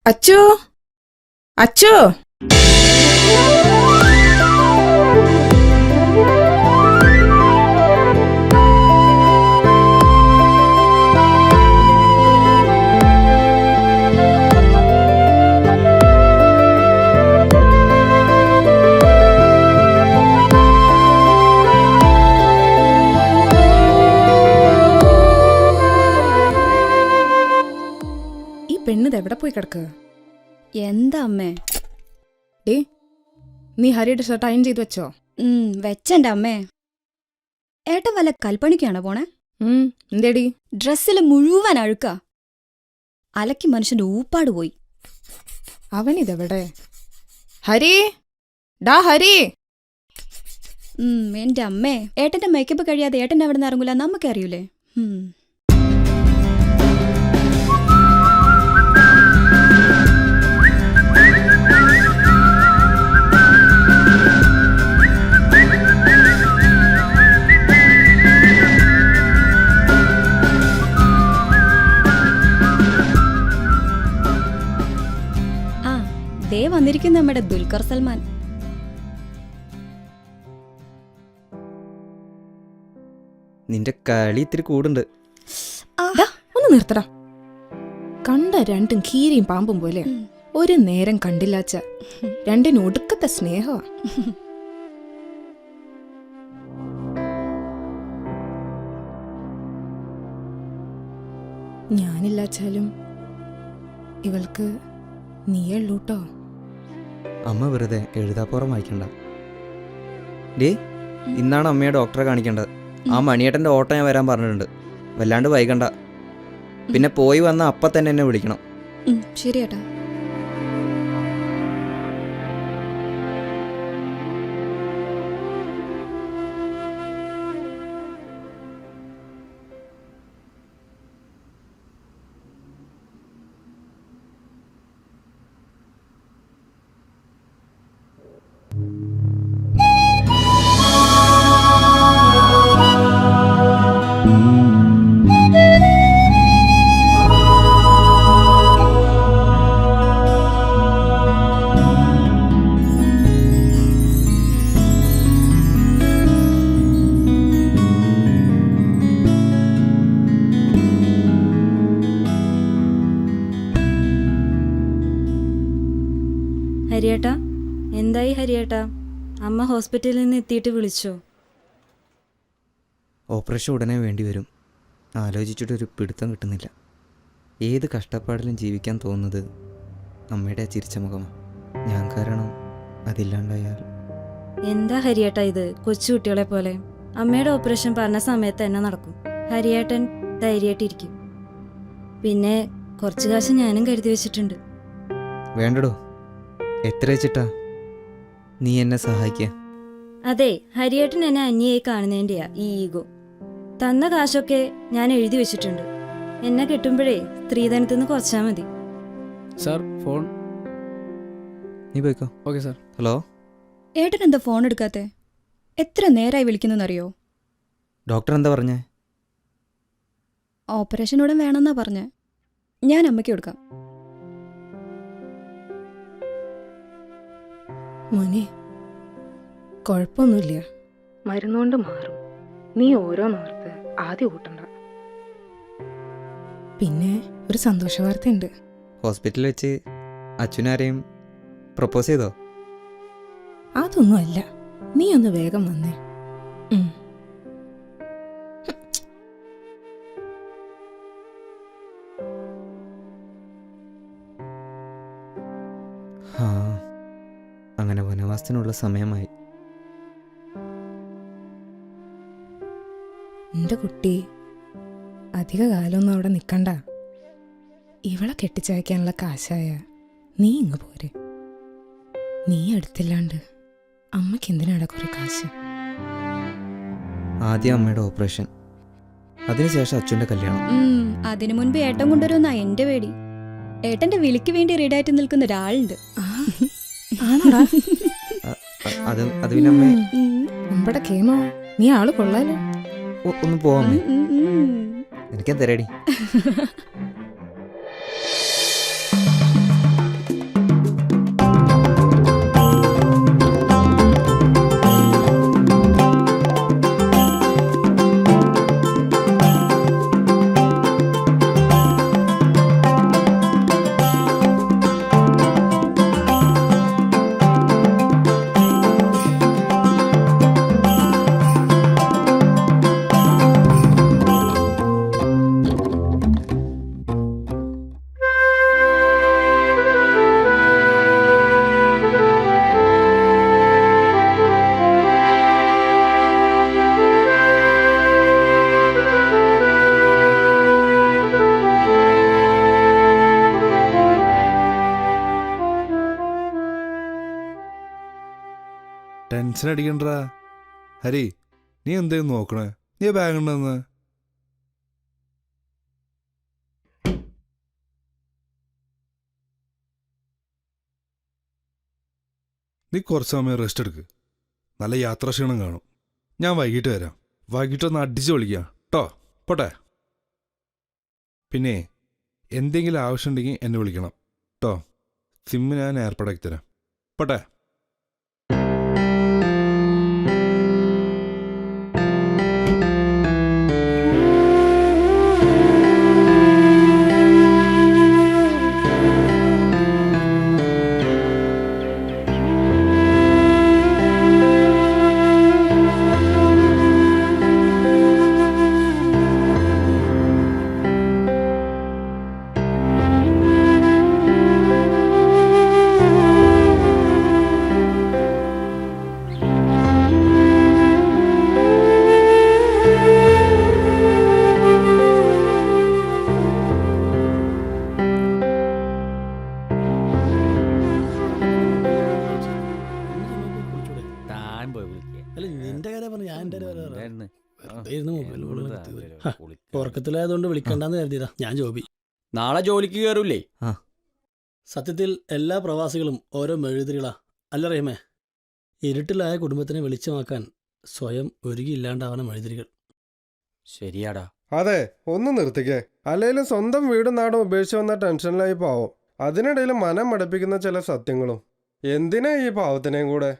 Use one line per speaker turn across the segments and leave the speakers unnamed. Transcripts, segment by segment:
അച്ചു അച്ചു പെണ്ണിത് എവിടെ പോയി കിടക്കുക?
എന്താ അമ്മേ?
ഡേ, നീ ഹരിയുടെ ഷർട്ട് അയൺ ചെയ്ത് വെച്ചോ?
വെച്ചെന്റെ അമ്മേ. ഏട്ടൻ വല്ല കൽപ്പണിക്കാണോ പോണേ?
എന്തേടി?
ഡ്രസ്സിൽ മുഴുവൻ അഴുക്ക. അലക്കി മനുഷ്യന്റെ ഊപ്പാട് പോയി.
അവനിതെവിടെ? ഹരി, ഡാ ഹരി.
എന്റെ അമ്മേ, ഏട്ടന്റെ മേക്കപ്പ് കഴിയാതെ ഏട്ടൻ അവിടെ നിന്ന് ഇറങ്ങൂല, നമുക്കറിയൂലേ. ദേ വന്നിരിക്കുന്ന നമ്മുടെ ദുൽഖർ സൽമാൻ.
നിന്റെ കളി ഇത്തിരി കൂടുണ്ട്.
ഒന്ന് നിർത്തടാ. കണ്ട രണ്ടും കീരിയും പാമ്പും പോലെ. ഒരു നേരം കണ്ടില്ലാച്ച രണ്ടിന് ഒടുക്കത്തെ സ്നേഹമാ. ഞാനില്ലാച്ചാലും ഇവൾക്ക് നീയുള്ളൂട്ടോ.
അമ്മ വെറുതെ എഴുതാപ്പുറം വായിക്കണ്ട. ഡേ, ഇന്നാണ് അമ്മയെ ഡോക്ടറെ കാണിക്കേണ്ടത്. ആ മണിയേട്ടൻ്റെ ഓട്ടം ഞാൻ വരാൻ പറഞ്ഞിട്ടുണ്ട്. വല്ലാണ്ട് വൈകണ്ട. പിന്നെ പോയി വന്ന അപ്പം തന്നെ എന്നെ വിളിക്കണം.
ശരി ഏട്ടാ.
ഹരിയേട്ടാ, എന്തായി ഹരിയേട്ടാ? അമ്മ ഹോസ്പിറ്റലിൽ നിന്ന് എത്തിയിട്ട് വിളിച്ചോ?
ഓപ്പറേഷൻ ഉടനെ വേണ്ടി വരും. ആലോചിച്ചിട്ടൊരു പിടുത്തം കിട്ടുന്നില്ല. ഏത് കഷ്ടപ്പാടിലും ജീവിക്കാൻ തോന്നുന്നത് അമ്മയുടെ ആ ചിരിച്ച മുഖമാണ്. ഞാൻ കാരണം അതില്ലാണ്ടായാൽ.
എന്താ ഹരിയേട്ടാ ഇത്? കൊച്ചുകുട്ടികളെ പോലെ. അമ്മയുടെ ഓപ്പറേഷൻ പറഞ്ഞ സമയത്ത് തന്നെ നടക്കും. ഹരിയേട്ടൻ ധൈര്യമായിട്ടിരിക്കും. പിന്നെ കുറച്ച് കാശ് ഞാനും കരുതി വെച്ചിട്ടുണ്ട്.
വേണ്ടടോ, എത്ര വെച്ചിട്ടാ നീ എന്നെ സഹായിക്കുക?
അതെ, ഹരിയേട്ടൻ എന്നെ അന്യായി കാണുന്നതിൻ്റെയാ ഈ ഈഗോ. തന്ന കാശൊക്കെ ഞാൻ എഴുതി വെച്ചിട്ടുണ്ട്. എന്നെ കിട്ടുമ്പോഴേ സ്ത്രീധനത്തിൽ നിന്ന് കുറച്ചാൽ മതി.
Sir, phone.
നീ പോയിക്കോ.
Okay sir.
ഹലോ.
ഏട്ടൻ എന്താ ഫോൺ എടുക്കാത്തെ? എത്ര നേരമായി വിളിക്കുന്നറിയോ?
ഡോക്ടർ എന്താ പറഞ്ഞേ?
ഓപ്പറേഷൻ ഉടൻ വേണമെന്നാ പറഞ്ഞേ. ഞാൻ അമ്മയ്ക്ക് കൊടുക്കാം.
മോനെ, കുഴപ്പമൊന്നുമില്ല. മരുന്നുകൊണ്ട് മാറും. നീ ഓരോന്നോർത്ത് ആദ്യം കൂട്ടണ്ട. പിന്നെ ഒരു സന്തോഷ വാർത്തയുണ്ട്.
ഹോസ്പിറ്റലിൽ വെച്ച് അച്ഛനാരെയും പ്രപ്പോസ് ചെയ്തോ?
അതൊന്നും അല്ല. നീ ഒന്ന് വേഗം വന്നേ.
അങ്ങനെ വനവാസത്തിനുള്ള സമയമായി.
എന്റെ കുട്ടി അധിക കാലമൊന്നും അവിടെ നിൽക്കണ്ട. ഇവളെ കെട്ടിച്ചയക്കാനുള്ള കാശായ നീ ഇങ്ങ് പോരെ. നീ അടുത്തില്ലാണ്ട് അമ്മയ്ക്ക് എന്തിനാടാ കുറെ കാശ്?
ആദ്യം അമ്മയുടെ ഓപ്പറേഷൻ, അതിനുശേഷം അച്ഛൻ്റെ കല്യാണം.
അതിനു മുൻപ് ഏട്ടൻ കൊണ്ടുവരുമെന്നാ എന്റെ പേടി. ഏട്ടന്റെ വിളിക്ക് വേണ്ടി റെഡിയായിട്ട് നിൽക്കുന്ന ഒരാളുണ്ട്.
ആണോടാ?
അത് പിന്നെ അമ്മേ.
നമ്മുടെ കേമോ, നീ ആള് കൊള്ളാലോ.
ഒന്ന് പോവാമേ. എനിക്കെന്തരടി?
ടെൻഷൻ അടിക്കണ്ടാ. ഹരി, നീ എന്തേലും നോക്കണേ? നീ ബാഗ് ഉണ്ടെന്ന്. നീ കുറച്ച് സമയം റെസ്റ്റ് എടുക്ക്. നല്ല യാത്രാക്ഷീണം കാണും. ഞാൻ വൈകിട്ട് വരാം. വൈകിട്ടൊന്ന് അടിച്ച് വിളിക്കാം കേട്ടോ. പോട്ടെ. പിന്നെ എന്തെങ്കിലും ആവശ്യമുണ്ടെങ്കിൽ എന്നെ വിളിക്കണം കേട്ടോ. സിമ്മ് ഞാൻ ഏർപ്പാടാക്കി തരാം. പോട്ടെ.
ഉറക്കത്തിലായതുകൊണ്ട് വിളിക്കണ്ടെന്ന് കരുതിയതാ ഞാൻ. ജോബി
നാളെ ജോലിക്ക് കയറൂലേ?
സത്യത്തിൽ എല്ലാ പ്രവാസികളും ഓരോ മെഴുതിരികളാ അല്ല റഹീമേ. ഇരുട്ടിലായ കുടുംബത്തിനെ വെളിച്ചമാക്കാൻ സ്വയം ഒരുങ്ങിയില്ലാണ്ടാവണ മെഴുതിരികൾ.
ശരിയാടാ.
അതെ, ഒന്ന് നിർത്തിക്കേ. അല്ലെങ്കിലും സ്വന്തം വീടും നാടും ഉപേക്ഷിച്ച് വന്ന ടെൻഷനിലായി പാവം. അതിനിടയിൽ മനം മടുപ്പിക്കുന്ന ചില സത്യങ്ങളും. എന്തിനാ ഈ പാവത്തിനെയും കൂടെ?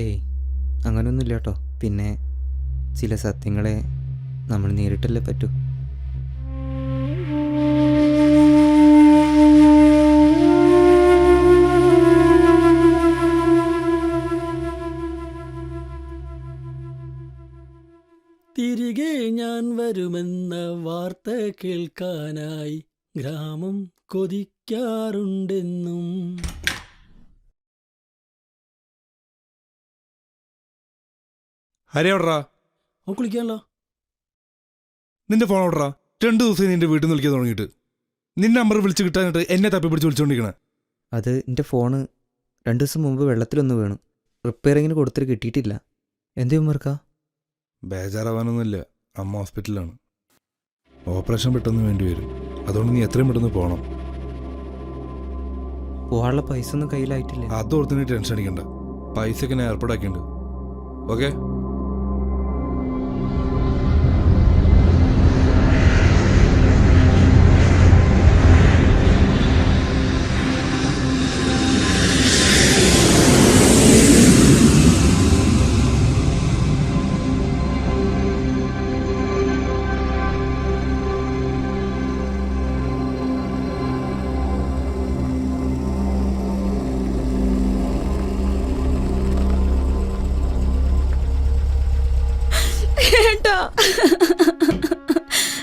ഏയ് അങ്ങനെയൊന്നുമില്ല കേട്ടോ. പിന്നെ ചില സത്യങ്ങളെ നമ്മൾ നേരിട്ടല്ലേ പറ്റൂ.
തിരികെ ഞാൻ വരുമെന്ന വാർത്ത കേൾക്കാനായി ഗ്രാമം കൊതിക്കാറുണ്ടെന്നും.
ഹരി എവിടെടാ?
അവൻ കുളിക്കാനല്ലോ.
നിന്റെ ഫോൺ എവിടെടാ? 2 ദിവസം നിന്റെ വീട്ടിൽ നിന്ന് വിളിക്കാൻ തുടങ്ങിയിട്ട്. നിന്റെ നമ്പർ വിളിച്ച് കിട്ടാനായിട്ട് എന്നെ തപ്പി പിടിച്ച് വിളിച്ചോണ്ടിരിക്കണേ.
അത് എൻ്റെ ഫോണ് 2 ദിവസം മുമ്പ് വെള്ളത്തിലൊന്ന് വീണു. റിപ്പയറിങ്ങിന് കൊടുത്തിട്ട് കിട്ടിയിട്ടില്ല. എന്ത് ഉമ്മർക്കാ?
ബേജാറാവാനൊന്നുമില്ല. അമ്മ ഹോസ്പിറ്റലിലാണ്. ഓപ്പറേഷൻ പെട്ടെന്ന് വേണ്ടി വരും. അതുകൊണ്ട് നീ എത്രയും പെട്ടെന്ന് പോകണം.
പോകാനുള്ള പൈസ ഒന്നും കയ്യിലായിട്ടില്ല.
അതോർത്ത് നീ ടെൻഷൻ അടിക്കണ്ട. പൈസയൊക്കെ ഞാൻ ഏർപ്പാടാക്കിയിട്ടുണ്ട്. ഓക്കെ?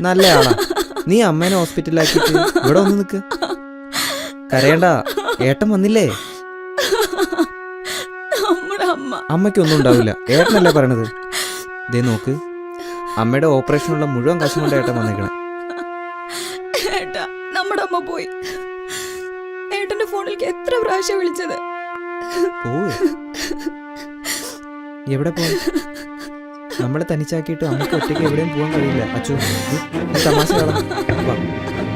നല്ല ആളാ. നീ അമ്മേനെ ഹോസ്പിറ്റലിലാക്കിയിട്ട് ഇവിടെ ഒന്ന് നിൽക്ക്. കരയണ്ട, ഏട്ടൻ വന്നില്ലേ? അമ്മയ്ക്കൊന്നും ഉണ്ടാവില്ല. ഏട്ടനല്ലേ പറയണത്? ദേ നോക്ക്, അമ്മയുടെ ഓപ്പറേഷനുള്ള മുഴുവൻ കാശും കൊണ്ട് ഏട്ടൻ വന്നേക്കണേ.
ഏട്ടാ, നമ്മുടെ അമ്മ പോയി. ഏട്ടന്റെ ഫോണിലേക്ക് എത്ര പ്രാവശ്യം വിളിച്ചത്?
പോയി എവിടെ പോയി? നമ്മളെ തനിച്ചാക്കിയിട്ട് അമ്മയ്ക്ക് ഒറ്റയ്ക്ക് എവിടെയും പോകാൻ കഴിയില്ല. അച്ചു, തമാശ കാണാം. നമുക്ക് അമ്മയുടെ അടുത്ത്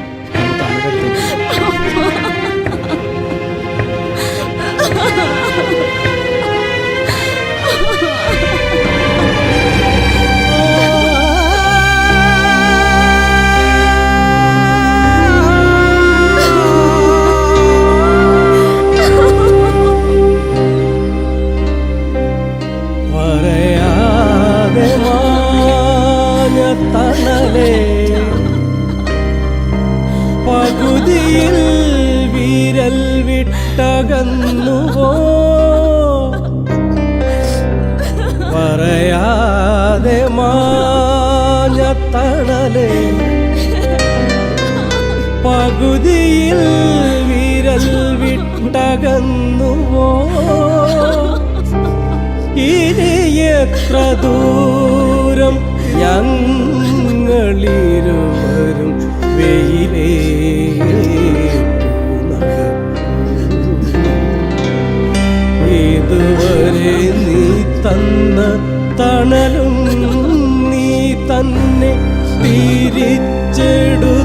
പകുതിയിൽ വിരൽ വിട്ടകന്നുവോ, പറയാതെ മാഞ്ഞത്തണലേ. പകുതിയിൽ വിരൽ വിട്ടകന്നുവോ, ഇനി എത്ര ദൂരം ഞങ്ങളിരുവരും വെയിലേ ഇതുവരെ നീ തിരിച്ചെടുത്തു